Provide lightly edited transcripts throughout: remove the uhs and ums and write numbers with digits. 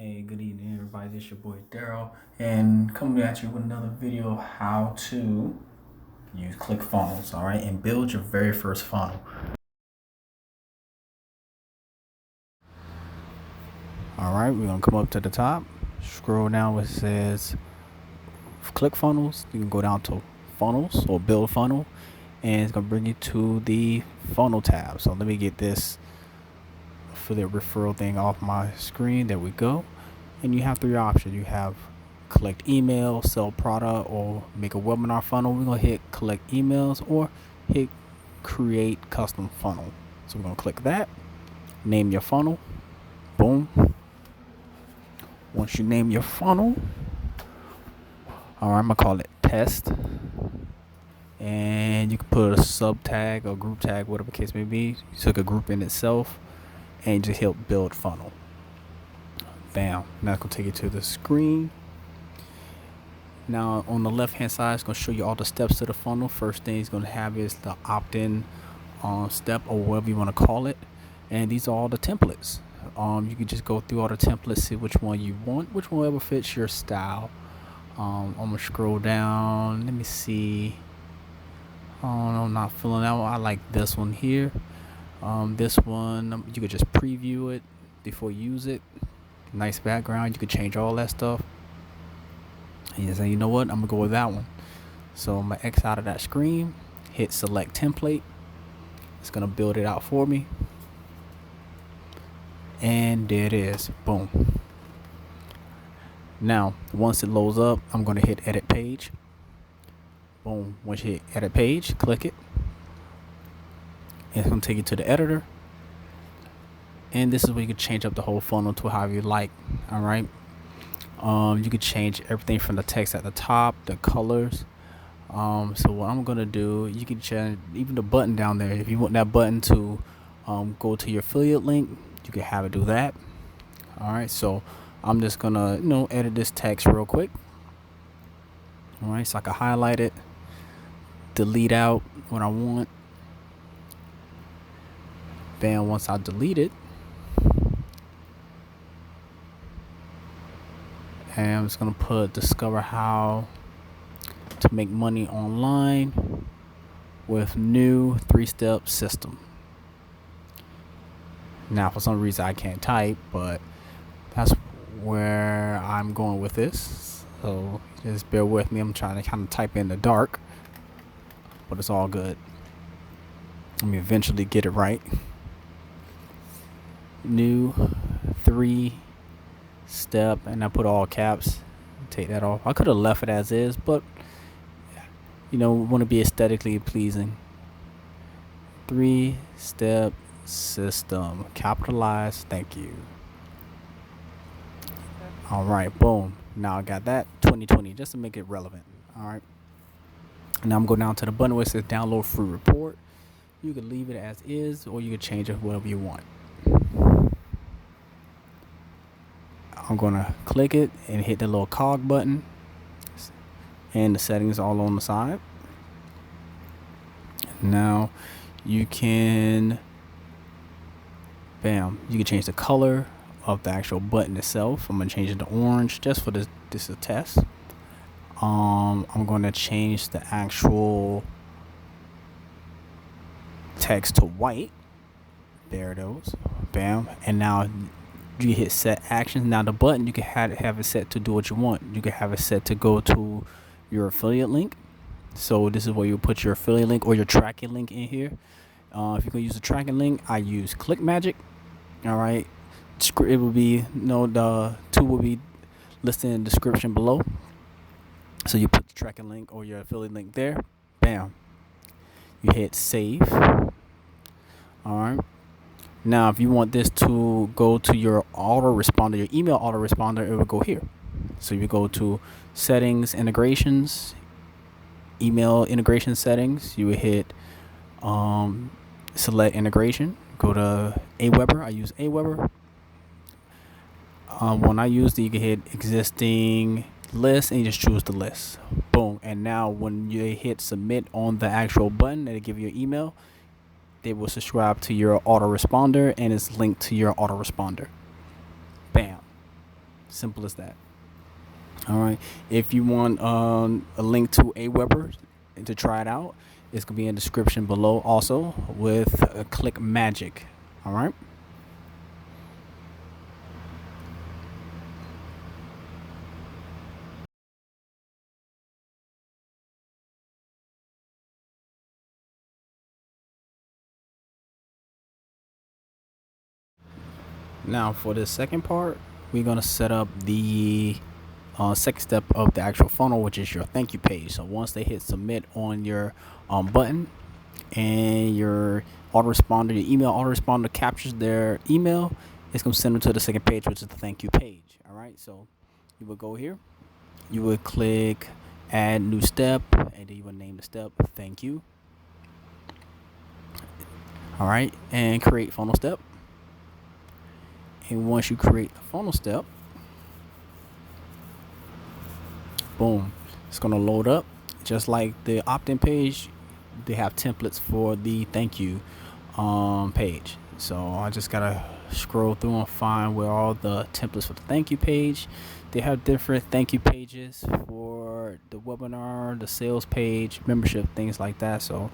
Hey, good evening, everybody. This your boy Daryl, and coming at you with another video of how to use Clickfunnels, all right, and build your very first funnel. All right, we're gonna come up to the top, scroll down where it says Clickfunnels. You can go down to Funnels or Build Funnel, and it's gonna bring you to the Funnel tab. So let me get this affiliate referral thing off my screen. There we go. And you have three options. You have collect email, sell product, or make a webinar funnel. We're gonna hit collect emails or hit create custom funnel. So we're gonna click that, name your funnel, boom. Once you name your funnel, all right, I'm gonna call it test, and you can put a sub tag or group tag, whatever the case may be. You took a group in itself and just hit build funnel. Bam. Now it's gonna take you to the screen. Now on the left hand side, it's going to show you all the steps to the funnel. First thing it's going to have is the opt-in step, or whatever you want to call it. And these are all the templates. You can just go through all the templates, see which one you want, which one ever fits your style. I'm going to scroll down. Let me see. Oh, no, I'm not feeling that one. I like this one here. This one, you could just preview it before you use it. Nice background. You could change all that stuff. And you say, you know what, I'm gonna go with that one. So I'm gonna X out of that screen, hit select template. It's gonna build it out for me, and there it is. Boom. Now once it loads up, I'm gonna hit edit page. Boom. Once you hit edit page, click it, and it's gonna take you to the editor, and this is where you can change up the whole funnel to however you like. All right. You could change everything from the text at the top, the colors. So what I'm gonna do, you can change even the button down there. If you want that button to go to your affiliate link, you can have it do that. All right, so I'm just gonna edit this text real quick. All right, so I can highlight it, delete out what I want. Bam. Once I delete it, and I'm just gonna put discover how to make money online with new 3-step system. Now for some reason I can't type, but that's where I'm going with this, so just bear with me. I'm trying to kind of type in the dark, but it's all good. Let me eventually get it right. New 3-step, and I put all caps. Take that off. I could have left it as is, but we want to be aesthetically pleasing. 3-step system, capitalized. Thank you. All right, boom. Now I got that 2020 just to make it relevant. All right. Now I'm going down to the button where it says download free report. You could leave it as is, or you could change it whatever you want. I'm gonna click it and hit the little cog button, and the settings all on the side. Now you can change the color of the actual button itself. I'm gonna change it to orange just for this is a test. I'm gonna change the actual text to white. There it goes. Bam. And now you hit set actions. Now the button, you can have it set to do what you want. You can have it set to go to your affiliate link. So this is where you put your affiliate link or your tracking link in here. If you're gonna use a tracking link, I use ClickMagick. All right, it will be the two will be listed in the description below. So you put the tracking link or your affiliate link there. Bam. You hit save. All right. Now, if you want this to go to your autoresponder, your email autoresponder, it will go here. So you go to settings, integrations, email integration settings. You would hit select integration. Go to Aweber. I use Aweber. When I use you can hit existing list and you just choose the list. Boom. And now when you hit submit on the actual button, it'll give you an email. They will subscribe to your autoresponder, and it's linked to your autoresponder. Bam. Simple as that. All right. If you want a link to Aweber to try it out, it's gonna be in the description below. Also with Click Magic. All right. Now for the second part, we're gonna set up the second step of the actual funnel, which is your thank you page. So once they hit submit on your button, and your autoresponder, your email autoresponder captures their email, it's gonna send them to the second page, which is the thank you page. All right, so you would go here, you would click add new step, and then you would name the step thank you. All right, and create funnel step. And once you create the funnel step, boom, it's gonna load up just like the opt-in page. They have templates for the thank you page. So I just gotta scroll through and find where all the templates for the thank you page. They have different thank you pages for the webinar, the sales page, membership, things like that. So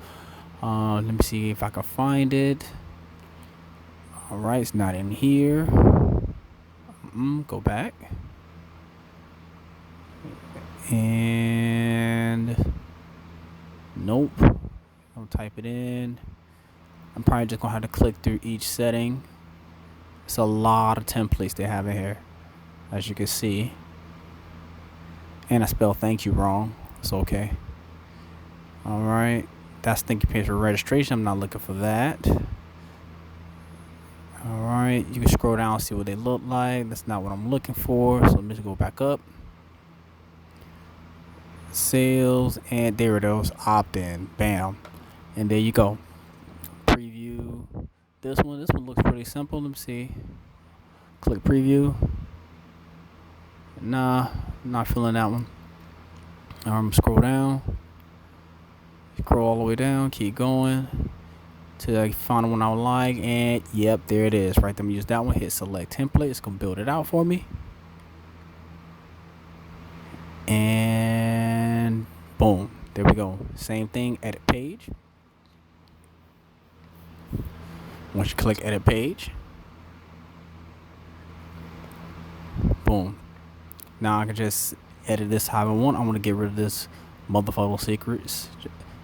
let me see if I can find it. All right, it's not in here. Go back. And nope. I'll type it in. I'm probably just gonna have to click through each setting. It's a lot of templates they have in here, as you can see. And I spelled thank you wrong. It's okay. All right, that's thank you page for registration. I'm not looking for that. All right, you can scroll down and see what they look like. That's not what I'm looking for. So let me just go back up. Sales, and there it is. Opt-in. Bam. And there you go. Preview. This one looks pretty simple. Let me see. Click preview. Nah, not feeling that one. Scroll down. Scroll all the way down. Keep going till I find the one I would like. And yep, there it is. Right there. I'm gonna use that one. Hit select template. It's gonna build it out for me. And boom, there we go. Same thing, edit page. Once you click edit page, boom. Now I can just edit this how I want. I want to get rid of this motherfucker secrets.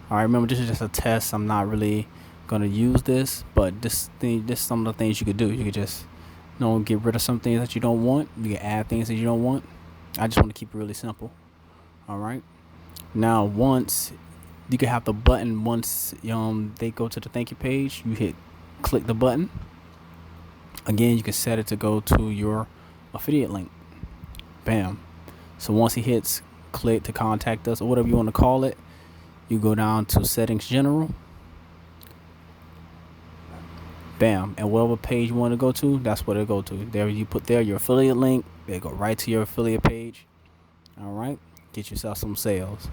All right, remember this is just a test. I'm not really gonna use this, but this is some of the things you could do. You could just, get rid of some things that you don't want. You can add things that you don't want. I just want to keep it really simple. All right. Now, once you can have the button, once they go to the thank you page, you click the button. Again, you can set it to go to your affiliate link. Bam. So once he hits click to contact us or whatever you want to call it, you go down to settings general. Bam. And whatever page you want to go to, that's what it'll go to. There you put there your affiliate link. They go right to your affiliate page. All right. Get yourself some sales.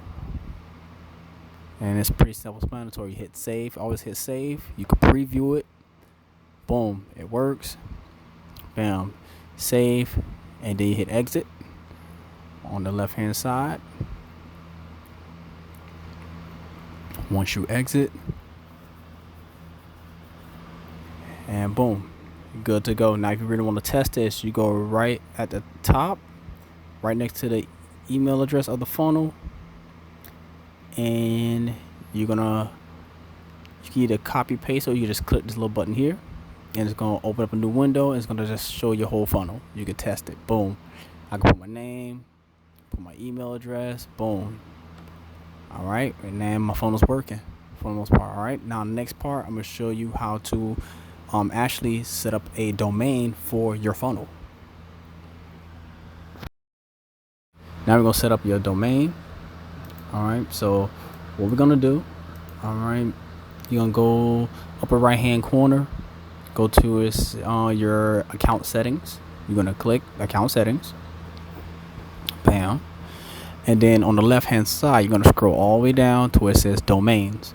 And it's pretty self-explanatory. You hit save. Always hit save. You can preview it. Boom. It works. Bam. Save. And then you hit exit on the left-hand side. Once you exit, and boom, good to go. Now if you really want to test this, you go right at the top, right next to the email address of the funnel, and you can either copy paste or you just click this little button here, and it's gonna open up a new window. It's gonna just show your whole funnel. You can test it. Boom. I can put my name, put my email address. Boom. All right, and now my funnel's working for the most part. All right, now the next part, I'm gonna show you how to actually set up a domain for your funnel. Now we're gonna set up your domain. All right, so what we're gonna do, all right, you're gonna go upper right hand corner, go to your account settings. You're gonna click account settings. Bam. And then on the left hand side, you're gonna scroll all the way down to where it says domains.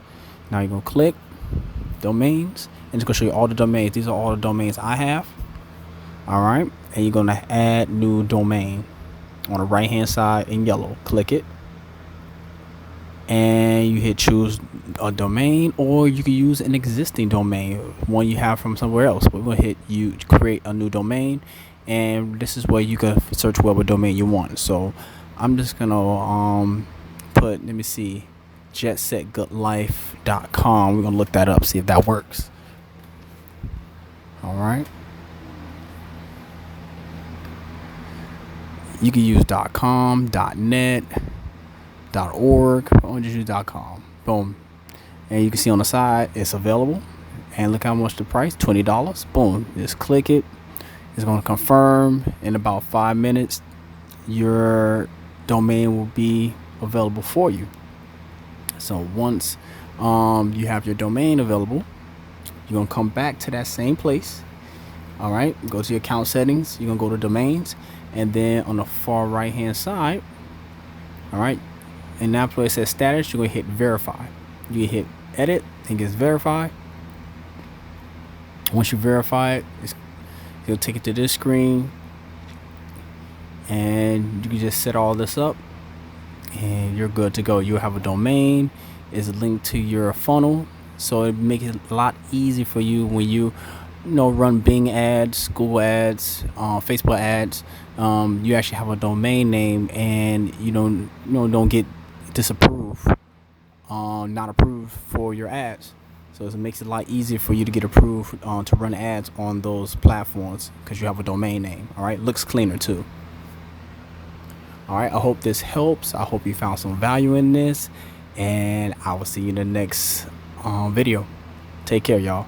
Now you're gonna click domains, and it's gonna show you all the domains. These are all the domains I have. All right, and you're gonna add new domain on the right hand side in yellow. Click it, and you hit choose a domain, or you can use an existing domain, one you have from somewhere else. But we're gonna hit you create a new domain, and this is where you can search whatever domain you want. So I'm just gonna put, let me see, jetsetgoodlife.com. We're gonna look that up, see if that works. All right, you can use .com, .net, .org. I'm gonna just use .com. Boom. And you can see on the side it's available, and look how much the price, $20. Boom, just click it. It's going to confirm. In about 5 minutes your domain will be available for you. So once you have your domain available, you're going to come back to that same place. All right, go to your account settings, you're going to go to domains, and then on the far right hand side, all right, in that place says status, you're going to hit verify. You hit edit and gets verified. Once you verify it, it'll take it to this screen, and you can just set all this up and you're good to go. You'll have a domain, is linked to your funnel, so it makes it a lot easier for you when you run Bing ads, Google ads, Facebook ads. You actually have a domain name, and you don't get disapproved, not approved for your ads. So it makes it a lot easier for you to get approved to run ads on those platforms because you have a domain name. All right, looks cleaner too. All right, I hope this helps. I hope you found some value in this, and I will see you in the next video. Take care, y'all.